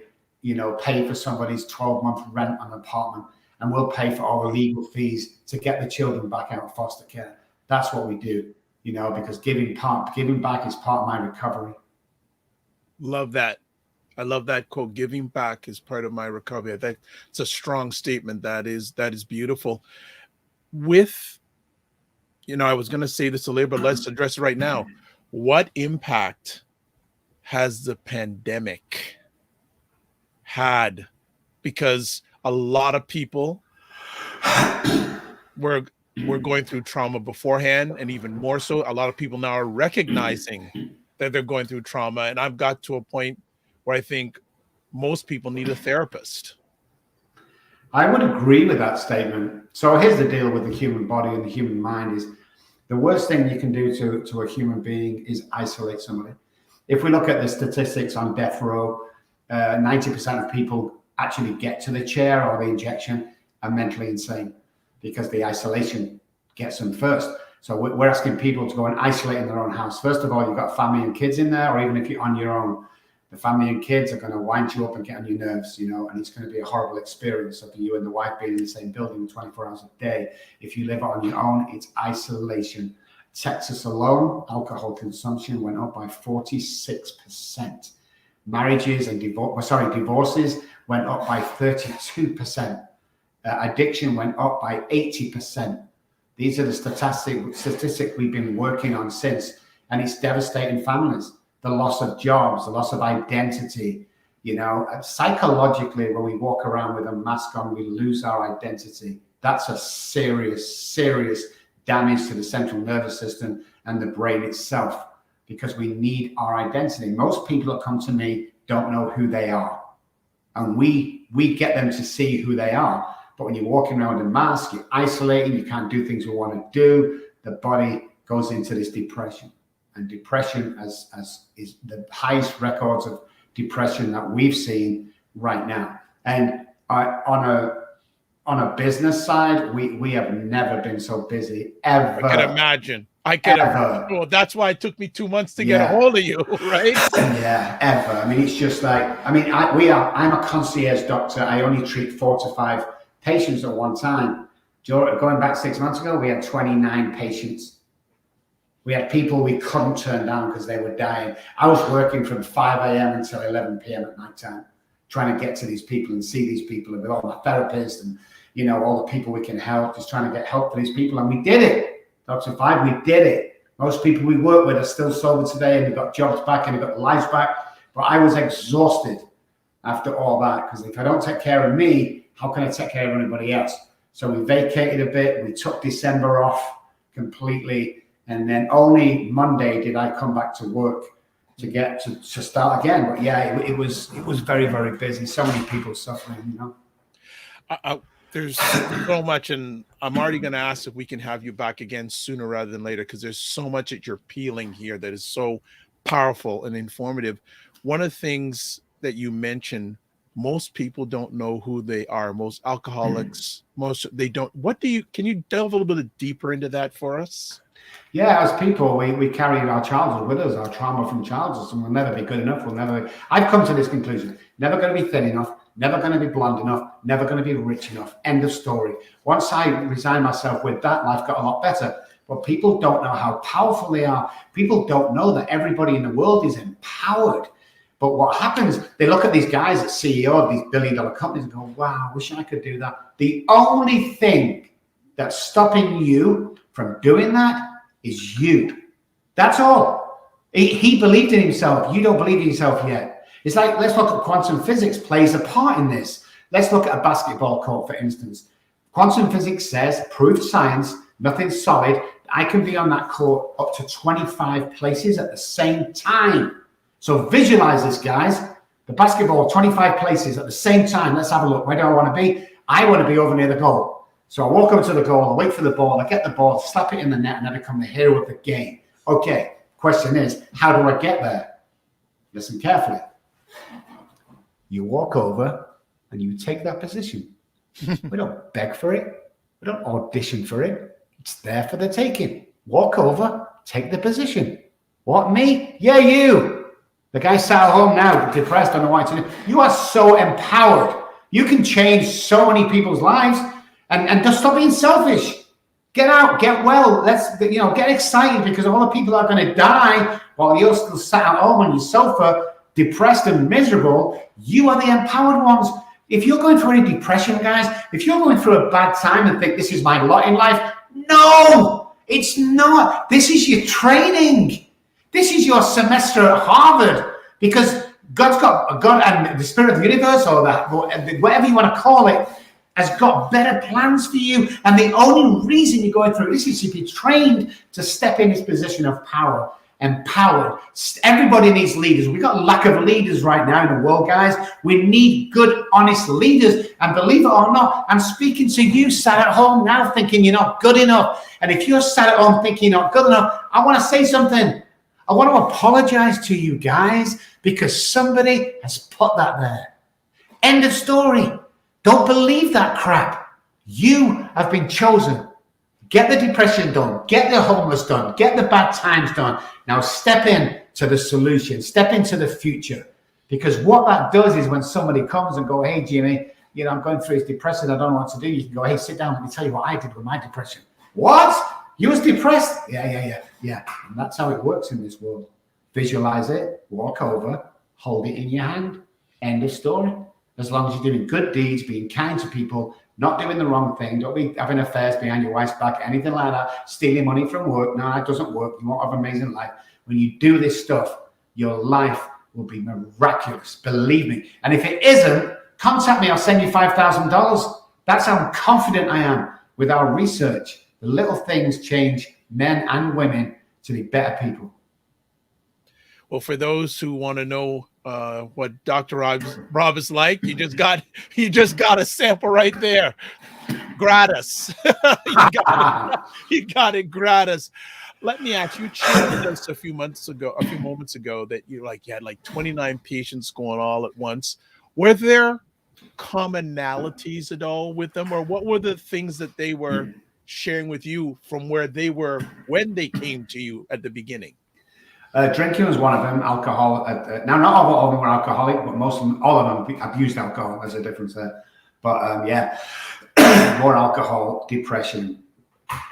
pay for somebody's 12-month rent on an apartment, and we'll pay for all the legal fees to get the children back out of foster care. That's what we do, because giving back is part of my recovery. Love that. I love that quote. Giving back is part of my recovery. I think it's a strong statement. That is beautiful. With, I was going to say this later, but let's address it right now. What impact has the pandemic had? Because a lot of people were going through trauma beforehand, and even more so, a lot of people now are recognizing that they're going through trauma. And I've got to a point where I think most people need a therapist. I would agree with that statement. So here's the deal with the human body and the human mind is the worst thing you can do to a human being is isolate somebody. If we look at the statistics on death row, 90% of people actually get to the chair or the injection are mentally insane because the isolation gets them first. So we're asking people to go and isolate in their own house. First of all, you've got family and kids in there, or even if you're on your own, the family and kids are going to wind you up and get on your nerves, and it's going to be a horrible experience of you and the wife being in the same building 24 hours a day. If you live on your own, it's isolation. Texas alone, alcohol consumption went up by 46%. Marriages and divorces went up by 32%. Addiction went up by 80%. These are the statistics we've been working on since, and it's devastating families. The loss of jobs, the loss of identity. Psychologically, when we walk around with a mask on, we lose our identity. That's a serious, serious damage to the central nervous system and the brain itself, because we need our identity. Most people that come to me don't know who they are, and we get them to see who they are. But when you're walking around with a mask, you're isolating, you can't do things we want to do, the body goes into this depression. And depression is the highest records of depression that we've seen right now. And on a business side, we have never been so busy ever. I can imagine. Well, that's why it took me 2 months to get a hold of you, right? Yeah, ever. I mean, it's just like, I'm a concierge doctor. I only treat 4 to 5 patients at one time. Going back 6 months ago, we had 29 patients. We had people we couldn't turn down because they were dying. I was working from 5 a.m. until 11 p.m. at night time, trying to get to these people and see these people, and with all my therapists and, all the people we can help, just trying to get help for these people. And we did it. Dr. Vibe, we did it. Most people we work with are still sober today, and they've got jobs back and they've got lives back. But I was exhausted after all that, because if I don't take care of me, how can I take care of anybody else? So we vacated a bit. We took December off completely. And then only Monday did I come back to work to get to start again. But yeah, it was very, very busy. So many people suffering, There's so much, and I'm already going to ask if we can have you back again sooner rather than later, because there's so much that you're peeling here that is so powerful and informative. One of the things that you mentioned, most people don't know who they are. Most alcoholics, they don't. Can you delve a little bit deeper into that for us? Yeah, as people, we carry our childhood with us, our trauma from childhood, and we'll never be good enough. I've come to this conclusion: never going to be thin enough, never going to be blonde enough, never going to be rich enough. End of story. Once I resigned myself with that, life got a lot better. But people don't know how powerful they are. People don't know that everybody in the world is empowered. But what happens, they look at these guys at CEO of these billion-dollar companies and go, wow, I wish I could do that. The only thing that's stopping you from doing that is you. That's all. He believed in himself. You don't believe in yourself yet. It's like, let's look at quantum physics plays a part in this. Let's look at a basketball court, for instance. Quantum physics says, proved science, nothing solid. I can be on that court up to 25 places at the same time. So visualize this, guys. The basketball, 25 places at the same time. Let's have a look. Where do I want to be? I want to be over near the goal. So I walk over to the goal, I wait for the ball, I get the ball, slap it in the net, and I become the hero of the game. Okay, question is, how do I get there? Listen carefully. You walk over and you take that position. We don't beg for it. We don't audition for it. It's there for the taking. Walk over, take the position. What, me? Yeah, you. The guy sat at home now, depressed, don't know why to do. You are so empowered. You can change so many people's lives. And just stop being selfish. Get out, get well. Let's, get excited, because all the people are going to die while you're still sat at home on your sofa, depressed and miserable. You are the empowered ones. If you're going through any depression, guys, if you're going through a bad time and think this is my lot in life, no, it's not. This is your training. This is your semester at Harvard, because God and the spirit of the universe, or whatever you want to call it, has got better plans for you. And the only reason you're going through this is to be trained to step in this position of power, empowered. Everybody needs leaders. We've got lack of leaders right now in the world, guys. We need good, honest leaders. And believe it or not, I'm speaking to you sat at home now thinking you're not good enough. And if you're sat at home thinking you're not good enough, I want to say something. I want to apologize to you guys, because somebody has put that there. End of story. Don't believe that crap. You have been chosen. Get the depression done. Get the homeless done. Get the bad times done. Now step in to the solution. Step into the future. Because what that does is, when somebody comes and go, hey, Jimmy, I'm going through this depression. I don't know what to do. You can go, hey, sit down. Let me tell you what I did with my depression. What? You was depressed? Yeah. And that's how it works in this world. Visualize it. Walk over. Hold it in your hand. End of story. as long as you're doing good deeds, being kind to people, not doing the wrong thing. Don't be having affairs behind your wife's back, anything like that. Stealing money from work. No, that doesn't work. You won't have an amazing life. When you do this stuff, your life will be miraculous. Believe me. And if it isn't, contact me. I'll send you $5,000. That's how confident I am with our research. The little things change men and women to be better people. Well, for those who want to know what Dr. Robb is like, you just got a sample right there, gratis. you got it gratis. Let me ask you, shared with us a few moments ago that you had like 29 patients going all at once. Were there commonalities at all with them, or what were the things that they were sharing with you from where they were when they came to you at the beginning? Drinking was one of them. Alcohol. Now, not all of them were alcoholic, but all of them abused alcohol. There's a difference there. But yeah, more alcohol, depression,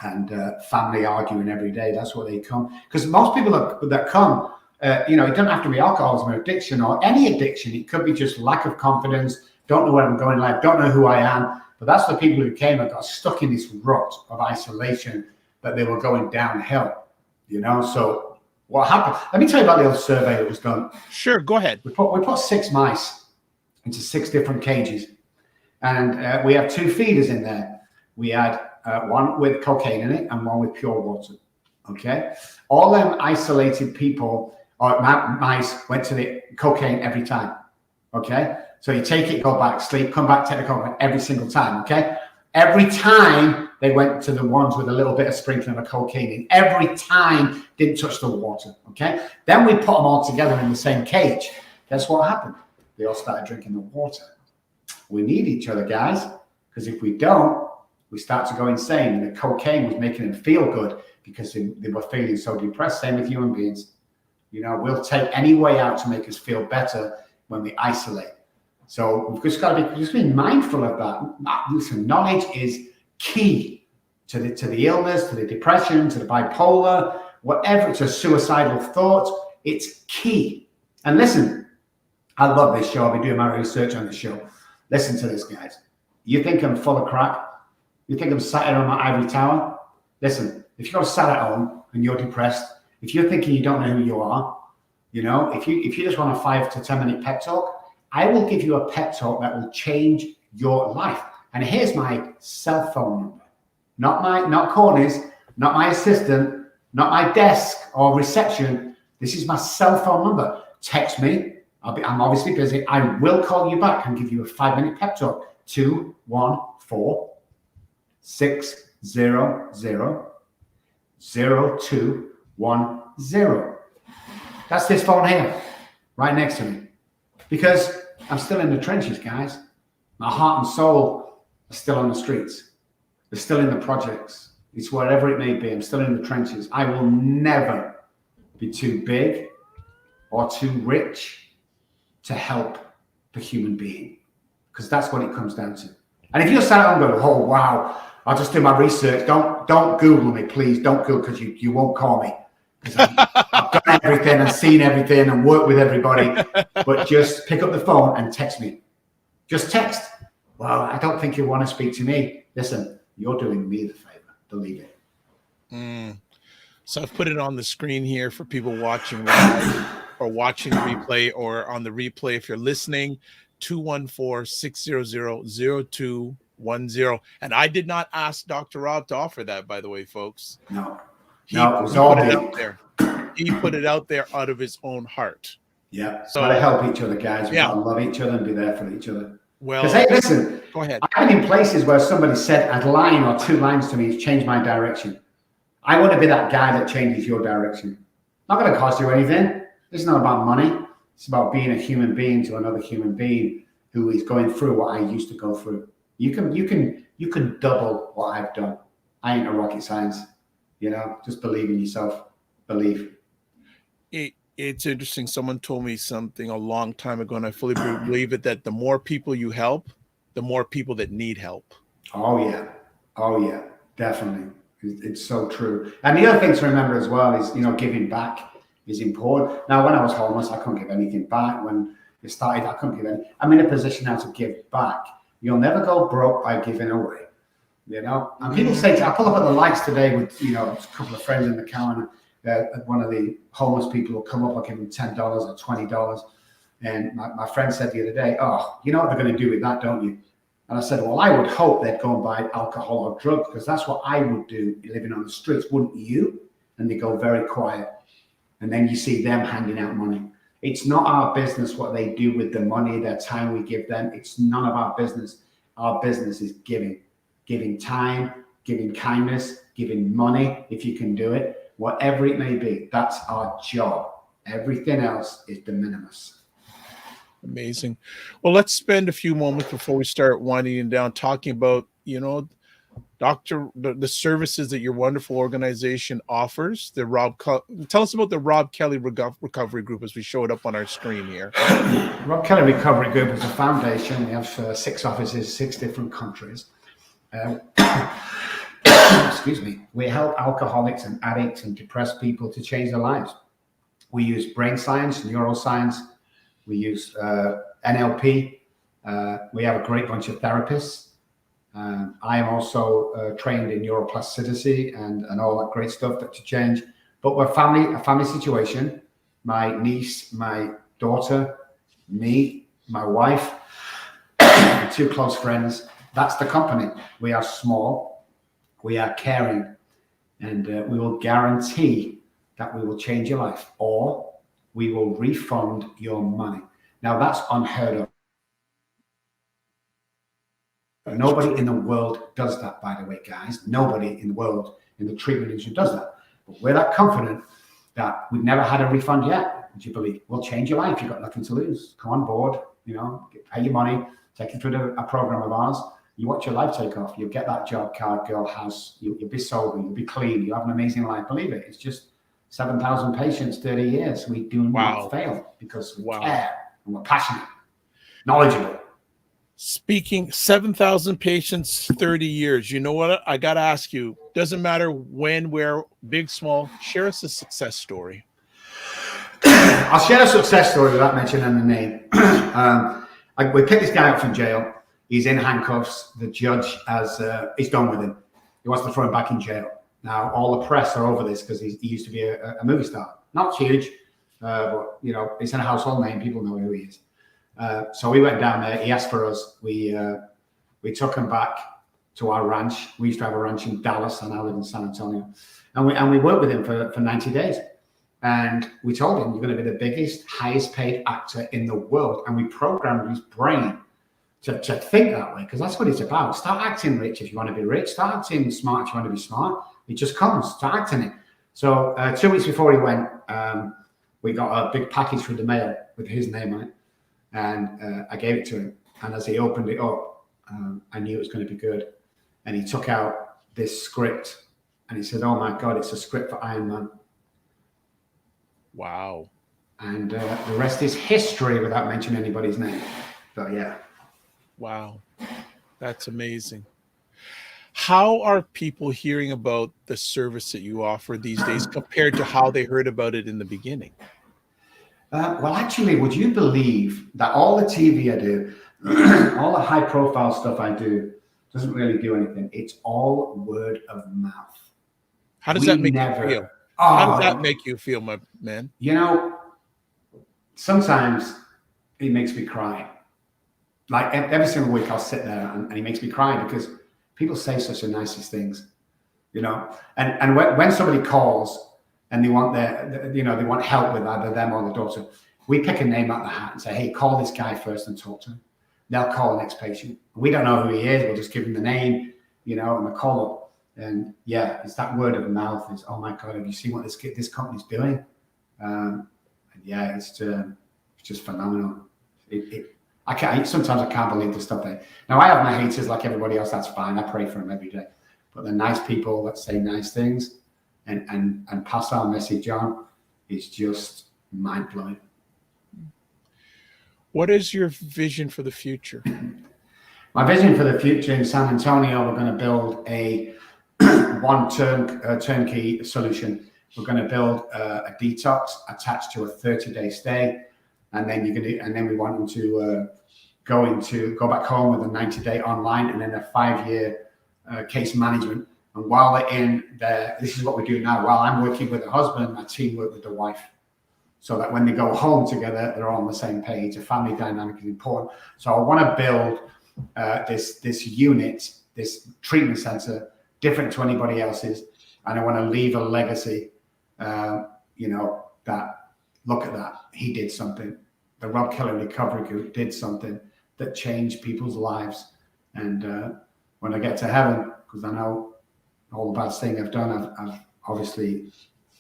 and family arguing every day. That's what they come. Because most people that come, it doesn't have to be alcoholism or addiction or any addiction. It could be just lack of confidence. Don't know where I'm going in life. Don't know who I am. But that's the people who came and got stuck in this rut of isolation that they were going downhill. So. What happened? Let me tell you about the other survey that was done. Sure, go ahead. We put 6 mice into 6 different cages, and we have 2 feeders in there. We had one with cocaine in it and one with pure water. Okay, all them isolated people or mice went to the cocaine every time. Okay, so you take it, go back, sleep, come back, take the cocaine every single time. Okay, every time they went to the ones with a little bit of sprinkling of cocaine in. Every time, didn't touch the water, okay? Then we put them all together in the same cage. Guess what happened? They all started drinking the water. We need each other, guys, because if we don't, we start to go insane. And the cocaine was making them feel good because they were feeling so depressed. Same with human beings. We'll take any way out to make us feel better when we isolate. So we've just got to be mindful of that. Listen, knowledge is key to the illness, to the depression, to the bipolar, whatever, to suicidal thoughts. It's key. And listen, I love this show. I've been doing my research on the show. Listen to this, guys. You think I'm full of crap? You think I'm sat here on my ivory tower? Listen, if you're sat at home and you're depressed, if you're thinking you don't know who you are, if you just want a 5 to 10 minute pep talk, I will give you a pep talk that will change your life. And here's my cell phone number. Not Courtney's, not my assistant, not my desk or reception. This is my cell phone number. Text me. I'm obviously busy. I will call you back and give you a 5 minute pep talk. 214-600-0210. That's this phone here, right next to me. Because I'm still in the trenches, guys. My heart and soul are still on the streets. They're still in the projects. It's wherever it may be. I'm still in the trenches. I will never be too big or too rich to help the human being, because that's what it comes down to. And if you're sat at home going, oh, wow, I'll just do my research. Don't Google me, please. Don't Google, because you won't call me. Because I've done everything and seen everything and worked with everybody. But just pick up the phone and text me. Just text. Well, I don't think you want to speak to me. Listen, you're doing me the favor. Believe it. So I've put it on the screen here for people watching live or watching the replay, or on the replay if you're listening. 214-600-0210. And I did not ask Dr. Robb to offer that, by the way, folks. No. He put it out there. He put it out there out of his own heart. Yeah. So gotta help each other, guys. We gotta love each other and be there for each other. Well, because hey, listen, go ahead. I've been in places where somebody said a line or 2 lines to me has changed my direction. I want to be that guy that changes your direction. Not going to cost you anything. It's not about money. It's about being a human being to another human being who is going through what I used to go through. You can double what I've done. I ain't a rocket science. Just believe in yourself. Believe. It's interesting. Someone told me something a long time ago, and I fully believe it, that the more people you help, the more people that need help. Oh yeah, definitely. It's so true. And the other thing to remember as well is, giving back is important. Now, when I was homeless, I couldn't give anything back. When It started that company then. I'm in a position now to give back. You'll never go broke by giving away. You know, and people say, I pull up at the lights today with, you know, a couple of friends in the car, and one of the homeless people will come up, I'll give them $10 or $20. And my friend said the other day, oh, you know what they're going to do with that, don't you? And I said, well, I would hope they'd go and buy alcohol or drugs, because that's what I would do living on the streets, wouldn't you? And they go very quiet. And then you see them handing out money. It's not our business what they do with the money, their time we give them. It's none of our business. Our business is giving time, giving kindness, giving money, if you can do it, whatever it may be. That's our job. Everything else is de minimis. Amazing. Well, let's spend a few moments before we start winding down talking about, you know, the services that your wonderful organization offers. Tell us about the Robb Kelly Recovery Group as we show it up on our screen here. Robb Kelly Recovery Group is a foundation. We have 6 offices, 6 different countries. Excuse me. We help alcoholics and addicts and depressed people to change their lives. We use brain science, neuroscience. We use NLP. We have a great bunch of therapists. I am also trained in neuroplasticity and all that great stuff to change. But we're a family situation. My niece, my daughter, me, my wife, and 2 close friends. That's the company. We are small. We are caring. And we will guarantee that we will change your life, or we will refund your money. Now, that's unheard of. Nobody in the world does that, by the way, guys. Nobody in the world in the treatment industry does that. But we're that confident that we've never had a refund yet. Would you believe? We'll change your life. You've got nothing to lose. Come on board, you know, pay your money, take you through a program of ours. You watch your life take off. You'll get that job, car, girl, house. You'll be sober. You'll be clean. You'll have an amazing life. Believe it. It's just 7,000 patients, 30 years. We do not fail because we care and we're passionate, knowledgeable. Speaking 7,000 patients, 30 years. You know what? I got to ask you, doesn't matter when, where, big, small, share us a success story. I'll share a success story without mentioning the name. We picked this guy up from jail. He's in handcuffs. The judge he's done with him. He wants to throw him back in jail. Now, all the press are over this because he used to be a movie star. Not huge, but, you know, he's in a household name. People know who he is. So we went down there. He asked for us. We took him back to our ranch. We used to have a ranch in Dallas, and I live in San Antonio. And we worked with him for 90 days. And we told him, you're going to be the biggest, highest paid actor in the world. And we programmed his brain to think that way, because that's what it's about. Start acting rich if you want to be rich. Start acting smart if you want to be smart. It just comes. Start acting it. So 2 weeks before he went, we got a big package through the mail with his name on it. And I gave it to him. And as he opened it up, I knew it was going to be good. And he took out this script and he said, oh my God, it's a script for Iron Man. Wow. And the rest is history without mentioning anybody's name. So yeah. Wow. That's amazing. How are people hearing about the service that you offer these days compared to how they heard about it in the beginning? Well, actually, would you believe that all the TV I do, all the high profile stuff I do, doesn't really do anything. It's all word of mouth. How does that make you feel? How does that make you feel, my man? You know, sometimes it makes me cry. Like every single week I'll sit there and he makes me cry because people say such the nicest things, you know, and when somebody calls and they want they want help with either them or the daughter, we pick a name out of the hat and say, hey, call this guy first and talk to him. They'll call the next patient. We don't know who he is. We'll just give him the name, you know, and the call up. And yeah, it's that word of mouth is, oh my God, have you seen what this company's doing? And yeah, it's just phenomenal. Sometimes I can't believe the stuff now I have my haters like everybody else. That's fine. I pray for them every day, but the nice people that say nice things and pass our message on is just mind blowing. What is your vision for the future? My vision for the future in San Antonio, we're going to build a turnkey solution. We're going to build a detox attached to a 30-day stay. and then we want them to go back home with a 90-day online, and then a 5-year case management. And while they're in there, this is what we do now. While I'm working with the husband, my team work with the wife, so that when they go home together, they're all on the same page. A family dynamic is important. So I want to build this unit, this treatment center, different to anybody else's, and I want to leave a legacy. That look at that, he did something. The Robb Kelly Recovery Group did something that changed people's lives. And when I get to heaven, because I know all the bad thing I've done, I've obviously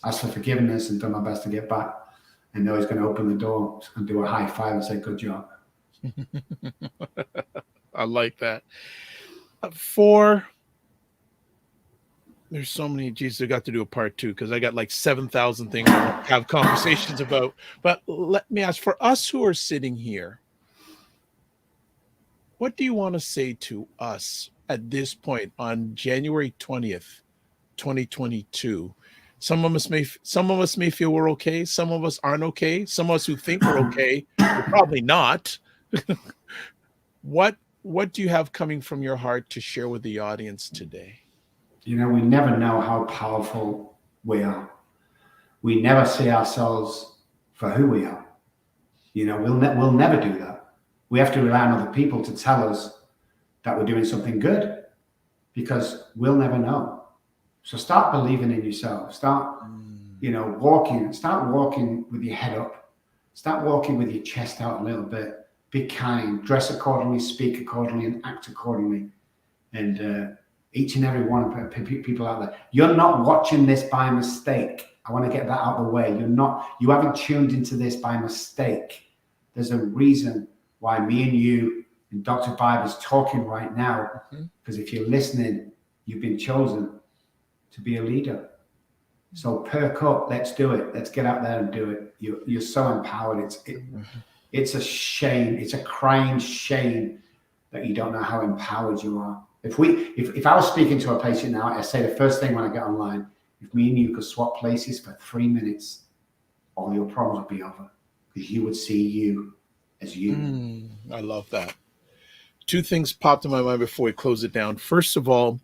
asked for forgiveness and done my best to get back. I know he's going to open the door and do a high five and say, good job. I like that. There's so many, geez, I got to do a part 2 because I got like 7,000 things to have conversations about. But let me ask, for us who are sitting here, what do you want to say to us at this point on January 20th, 2022? Some of us may feel we're okay. Some of us aren't okay. Some of us who think we're okay, we're probably not. What do you have coming from your heart to share with the audience today? We never know how powerful we are. We never see ourselves for who we are. We'll never do that. We have to rely on other people to tell us that we're doing something good, because we'll never know. So start believing in yourself. Start, walking. Start walking with your head up. Start walking with your chest out a little bit. Be kind. Dress accordingly. Speak accordingly, and act accordingly. And each and every one of people out there, you're not watching this by mistake. I want to get that out of the way. You haven't tuned into this by mistake. There's a reason why me and you and Dr. Vibe is talking right now. Because if you're listening, you've been chosen to be a leader. So perk up. Let's do it. Let's get out there and do it. You're so empowered. It's a shame. It's a crying shame that you don't know how empowered you are. If I was speaking to a patient now, I say the first thing when I get online, if me and you could swap places for 3 minutes, all your problems would be over, because you would see you as you. I love that. 2 things popped in my mind before we close it down. First of all,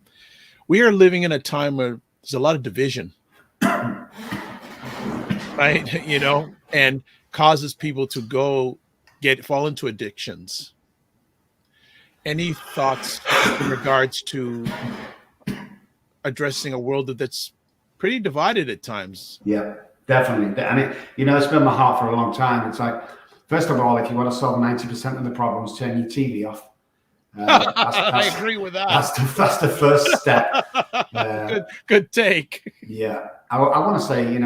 we are living in a time where there's a lot of division, right? And causes people to fall into addictions. Any thoughts in regards to addressing a world that's pretty divided at times? Yeah, definitely. I mean, it's been my heart for a long time. It's like, first of all, if you want to solve 90% of the problems, turn your TV off. I agree with that. That's the first step. Good take. Yeah. I want to say,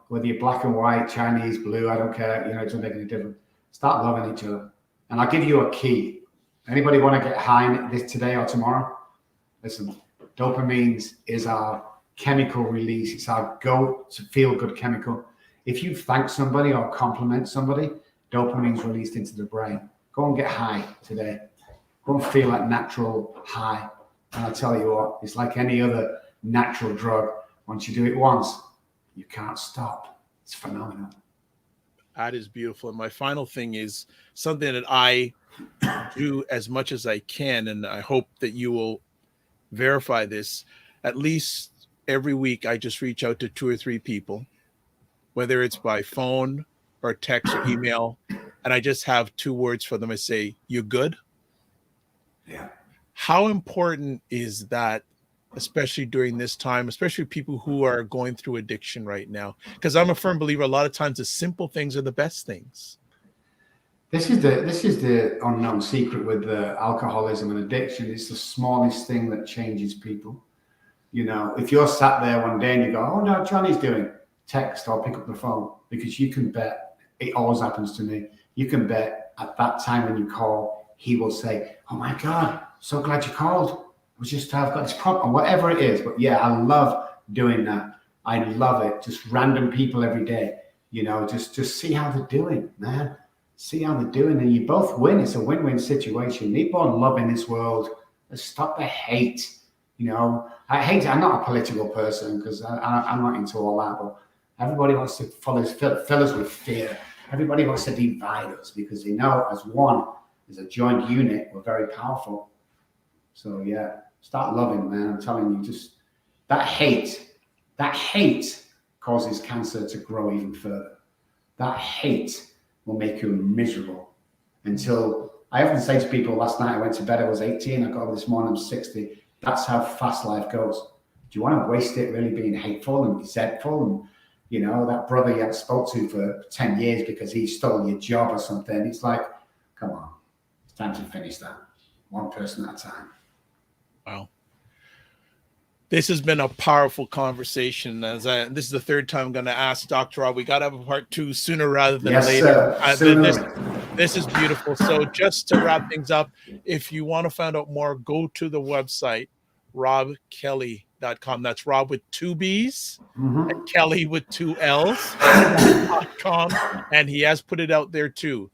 whether you're black and white, Chinese, blue, I don't care. It doesn't make any difference. Start loving each other. And I'll give you a key. Anybody want to get high this today or tomorrow? Listen, dopamine is our chemical release. It's our go to feel good chemical. If you thank somebody or compliment somebody, dopamine is released into the brain. Go and get high today. Go and feel that natural high. And I'll tell you what, it's like any other natural drug. Once you do it once, you can't stop. It's phenomenal. That is beautiful. And my final thing is something that I do as much as I can, and I hope that you will verify this. At least every week, I just reach out to 2 or 3 people, whether it's by phone or text or email, and I just have 2 words for them. I say, "You good?" Yeah. How important is that, especially during this time, especially people who are going through addiction right now? Because I'm a firm believer, a lot of times the simple things are the best things. This is the unknown secret with alcoholism and addiction. It's the smallest thing that changes people. If you're sat there one day and you go, "Oh no, Johnny's doing," text or pick up the phone, because you can bet, it always happens to me, you can bet at that time when you call, he will say, "Oh my God, so glad you called. I've got this problem," whatever it is. But yeah, I love doing that. I love it. Just random people every day, just see how they're doing, man. See how they're doing, and you both win. It's a win-win situation. Need more love in this world. Let's stop the hate. I hate. I'm not a political person because I'm not into all that. But everybody wants to fill us with fear. everybody wants to divide us because they know as one, as a joint unit, we're very powerful. So yeah, start loving, man. I'm telling you, just that hate causes cancer to grow even further. That hate will make you miserable until, I often say to people, last night I went to bed, I was 18, I got up this morning, I'm 60. That's how fast life goes. Do you want to waste it really being hateful and resentful and, you know, that brother you haven't spoke to for 10 years because he stole your job or something? It's like, come on, it's time to finish that. One person at a time. Wow. This has been a powerful conversation. This is the third time I'm going to ask Dr. Robb. We got to have a part 2 sooner rather than later. This is beautiful. So just to wrap things up, if you want to find out more, go to the website, robbkelly.com. That's Rob with 2 B's and Kelly with 2 L's .com. And he has put it out there too.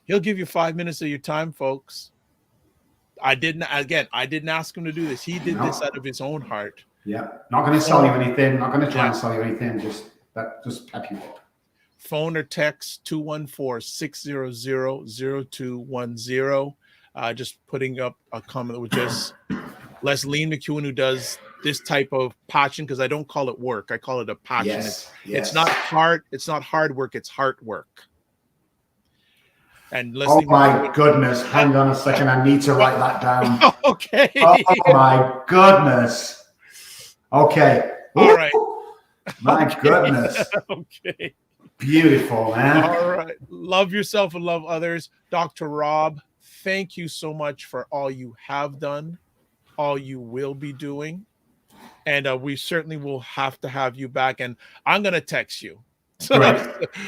He'll give you 5 minutes of your time, folks. I didn't ask him to do this. He did this out of his own heart. Yeah. Not going to sell you anything. Not going to try and sell you anything. Just pep you up. Phone or text 214-600-0210. Just putting up a comment with just Leslie McEwen, who does this type of passion, because I don't call it work. I call it a passion. Yes. It's not hard. It's not hard work. It's heart work. And Leslie, oh my goodness, hang on a second, I need to write that down. Okay. Oh my goodness. Okay. All right. My goodness. Okay. Beautiful, man. All right. Love yourself and love others. Dr. Robb, thank you so much for all you have done, all you will be doing. And we certainly will have to have you back. And I'm going to text you. Great.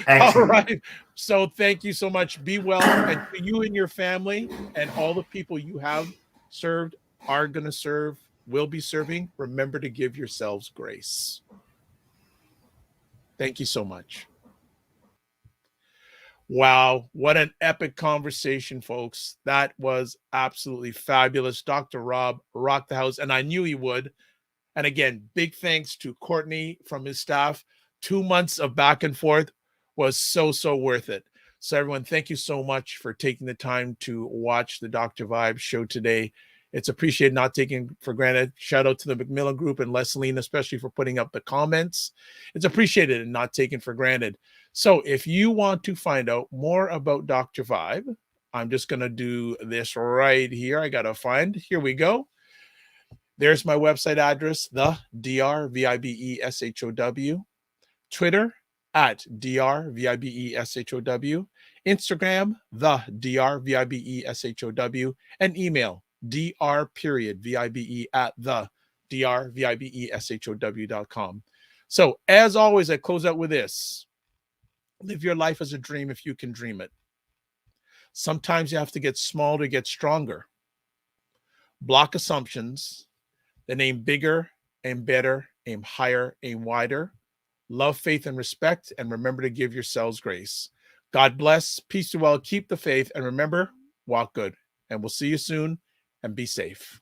All right. So thank you so much. Be well. And to you and your family and all the people you have served, are going to serve, will be serving, remember to give yourselves grace. Thank you so much. Wow. What an epic conversation, folks. That was absolutely fabulous. Dr. Robb rocked the house, and I knew he would. And again, big thanks to Courtney from his staff. 2 months of back and forth was so worth it. So everyone, thank you so much for taking the time to watch the Dr. Vibe show today. It's appreciated, not taken for granted. Shout out to the McMillan Group and Leslie, especially for putting up the comments. It's appreciated and not taken for granted. So if you want to find out more about Dr. Vibe, I'm just going to do this right here. I got to find, here we go. There's my website address, the DRVIBESHOW. Twitter at DRVIBESHOW, Instagram, the DRVIBESHOW, and email dr.vibe at the drvibeshow.com. So as always, I close out with this. Live your life as a dream if you can dream it. Sometimes you have to get small to get stronger. Block assumptions, then aim bigger, aim better, aim higher, aim wider. Love, faith, and respect, and remember to give yourselves grace. God bless, peace to all, keep the faith, and remember, walk good. And we'll see you soon, and be safe.